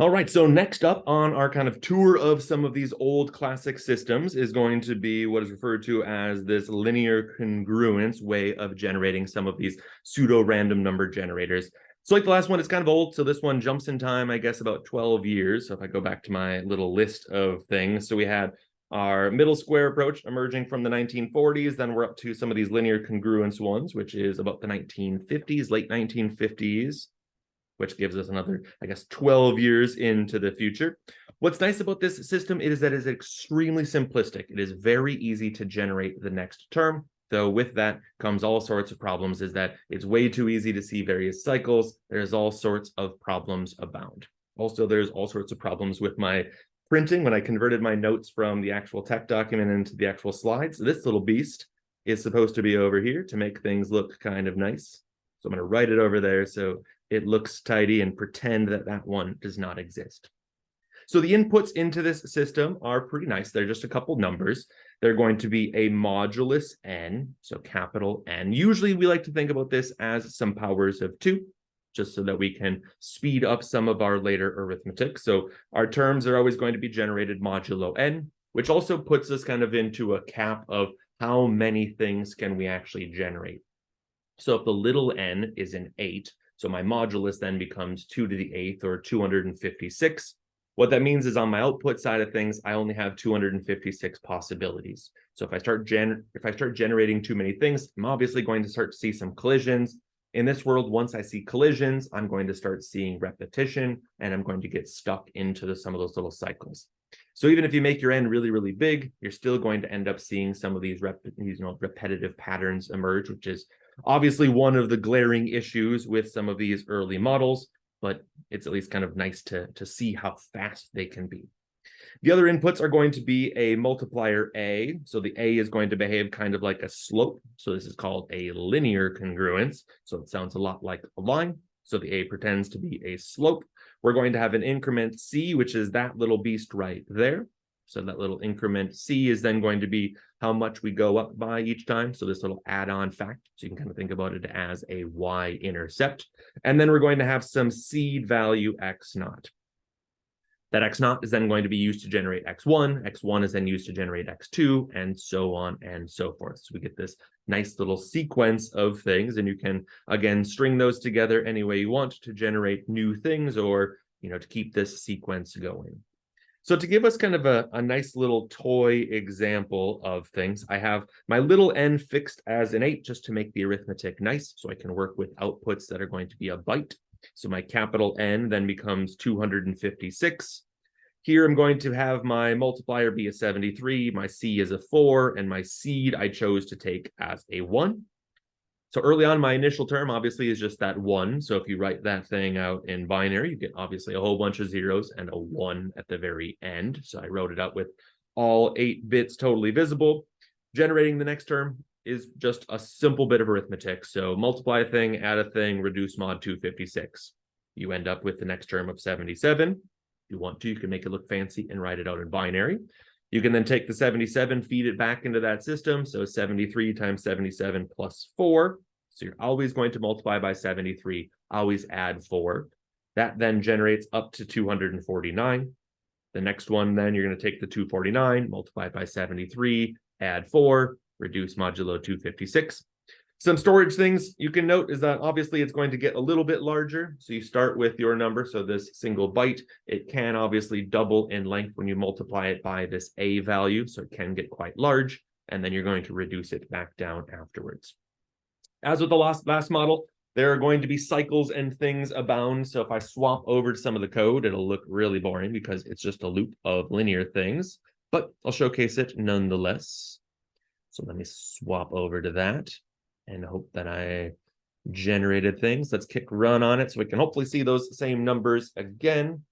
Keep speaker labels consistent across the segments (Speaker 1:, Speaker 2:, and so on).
Speaker 1: All right, so next up on our kind of tour of some of these old classic systems is going to be what is referred to as this linear congruence way of generating some of these pseudo-random number generators. So like the last one, it's kind of old, so this one jumps in time, I guess, about 12 years. So if I go back to my little list of things, so we had our middle square approach emerging from the 1940s, then we're up to some of these linear congruence ones, which is about the 1950s, late 1950s. Which gives us another, I guess, 12 years into the future. What's nice about this system is that it is extremely simplistic. It is very easy to generate the next term, though with that comes all sorts of problems, is that it's way too easy to see various cycles. There's all sorts of problems abound. Also, there's all sorts of problems with my printing when I converted my notes from the actual tech document into the actual slides. This little beast is supposed to be over here to make things look kind of nice. So I'm going to write it over there so it looks tidy and pretend that that one does not exist. So the inputs into this system are pretty nice. They're just a couple numbers. They're going to be a modulus n, so capital N. Usually we like to think about this as some powers of 2, just so that we can speed up some of our later arithmetic. So our terms are always going to be generated modulo n, which also puts us kind of into a cap of how many things can we actually generate. So if the little n is an 8, so my modulus then becomes 2 to the 8th, or 256. What that means is on my output side of things, I only have 256 possibilities. So if I start generating too many things, I'm obviously going to start to see some collisions. In this world, once I see collisions, I'm going to start seeing repetition, and I'm going to get stuck into some of those little cycles. So even if you make your n really, really big, you're still going to end up seeing some of these repetitive patterns emerge, which is obviously one of the glaring issues with some of these early models, but it's at least kind of nice to see how fast they can be. The other inputs are going to be a multiplier a. So the a is going to behave kind of like a slope. So this is called a linear congruence. So it sounds a lot like a line. So the a pretends to be a slope. We're going to have an increment c, which is that little beast right there. So that little increment c is then going to be how much we go up by each time. So this little add-on fact. So you can kind of think about it as a y-intercept. And then we're going to have some seed value x naught. That x naught is then going to be used to generate x1. X1 is then used to generate x2, and so on and so forth. So we get this nice little sequence of things, and you can, again, string those together any way you want to generate new things, or, to keep this sequence going. So to give us kind of a nice little toy example of things, I have my little n fixed as an 8 just to make the arithmetic nice, so I can work with outputs that are going to be a byte. So my capital N then becomes 256. Here I'm going to have my multiplier be a 73, my C is a 4, and my seed I chose to take as a 1. So early on, my initial term obviously is just that 1. So if you write that thing out in binary, you get obviously a whole bunch of zeros and a 1 at the very end. So I wrote it out with all 8 bits totally visible. Generating the next term is just a simple bit of arithmetic. So multiply a thing, add a thing, reduce mod 256. You end up with the next term of 77. If you want to, you can make it look fancy and write it out in binary. You can then take the 77, feed it back into that system. So 73 times 77 plus 4. So you're always going to multiply by 73, always add 4. That then generates up to 249. The next one, then you're going to take the 249, multiply it by 73, add 4, reduce modulo 256. Some storage things you can note is that obviously it's going to get a little bit larger. So you start with your number. So this single byte, it can obviously double in length when you multiply it by this a value. So it can get quite large. And then you're going to reduce it back down afterwards. As with the last model, there are going to be cycles and things abound. So if I swap over to some of the code, it'll look really boring because it's just a loop of linear things. But I'll showcase it nonetheless. So let me swap over to that and hope that I generated things. Let's kick run on it so we can hopefully see those same numbers again.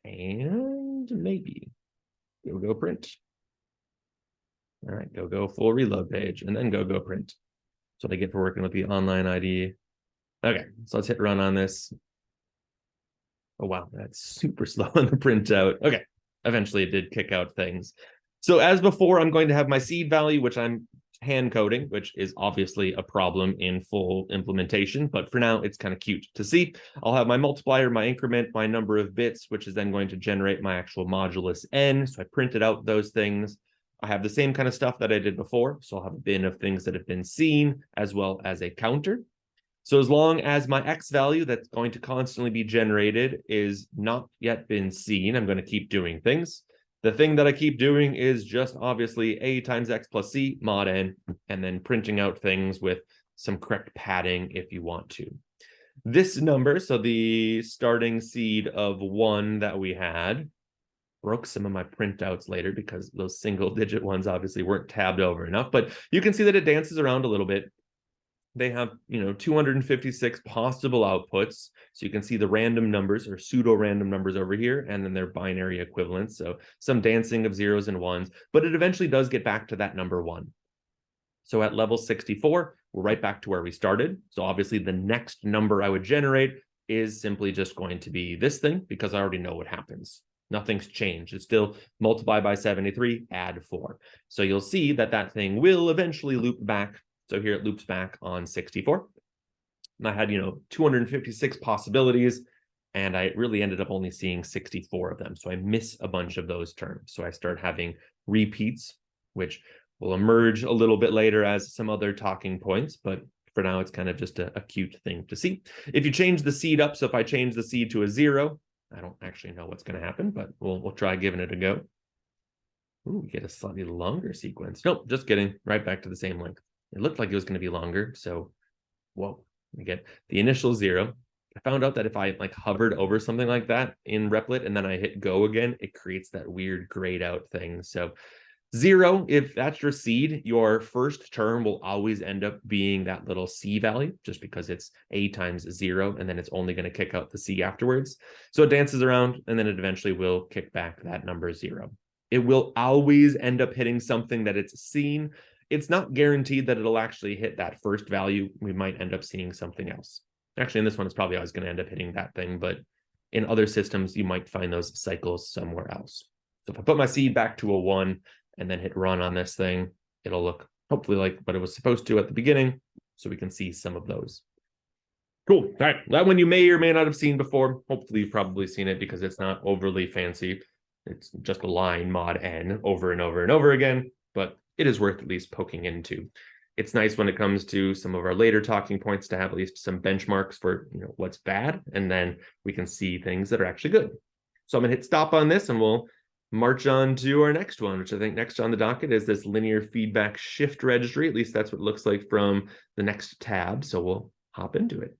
Speaker 1: And maybe go print. All right, go full reload page and then go print. That's what I get for working with the online ID. Okay, so let's hit run on this. Oh, wow, that's super slow on the printout. Okay, eventually it did kick out things. So as before, I'm going to have my seed value, which I'm hand coding, which is obviously a problem in full implementation, but for now it's kind of cute to see. I'll have my multiplier, my increment, my number of bits, which is then going to generate my actual modulus n. So I printed out those things. I have the same kind of stuff that I did before. So I'll have a bin of things that have been seen, as well as a counter. So as long as my x value that's going to constantly be generated is not yet been seen, I'm going to keep doing things. The thing that I keep doing is just obviously a times x plus c mod n, and then printing out things with some correct padding if you want to. This number, so the starting seed of 1 that we had, broke some of my printouts later because those single digit ones obviously weren't tabbed over enough, but you can see that it dances around a little bit. They have, 256 possible outputs. So you can see the random numbers or pseudo-random numbers over here, and then their binary equivalents. So some dancing of zeros and ones, but it eventually does get back to that number 1. So at level 64, we're right back to where we started. So obviously the next number I would generate is simply just going to be this thing because I already know what happens. Nothing's changed. It's still multiply by 73, add 4. So you'll see that that thing will eventually loop back. So here it loops back on 64. And I had, 256 possibilities, and I really ended up only seeing 64 of them. So I miss a bunch of those terms. So I start having repeats, which will emerge a little bit later as some other talking points, but for now it's kind of just a cute thing to see. If you change the seed up, so if I change the seed to a 0, I don't actually know what's going to happen, but we'll try giving it a go. Ooh, we get a slightly longer sequence. Nope, just kidding. Right back to the same length. It looked like it was going to be longer, so whoa, we get the initial 0. I found out that if I hovered over something like that in Replit and then I hit go again, it creates that weird grayed out thing. So 0, if that's your seed, your first term will always end up being that little c value, just because it's a times 0, and then it's only going to kick out the c afterwards. So it dances around, and then it eventually will kick back that number 0. It will always end up hitting something that it's seen. It's not guaranteed that it'll actually hit that first value. We might end up seeing something else. Actually, in this one, it's probably always going to end up hitting that thing, but in other systems, you might find those cycles somewhere else. So if I put my seed back to a 1 and then hit run on this thing, it'll look hopefully like what it was supposed to at the beginning, so we can see some of those. Cool. All right, that one you may or may not have seen before. Hopefully you've probably seen it because it's not overly fancy. It's just a line mod n over and over and over again, but it is worth at least poking into. It's nice when it comes to some of our later talking points to have at least some benchmarks for what's bad, and then we can see things that are actually good. So I'm gonna hit stop on this and we'll march on to our next one, which I think next on the docket is this linear feedback shift registry. At least that's what it looks like from the next tab. So we'll hop into it.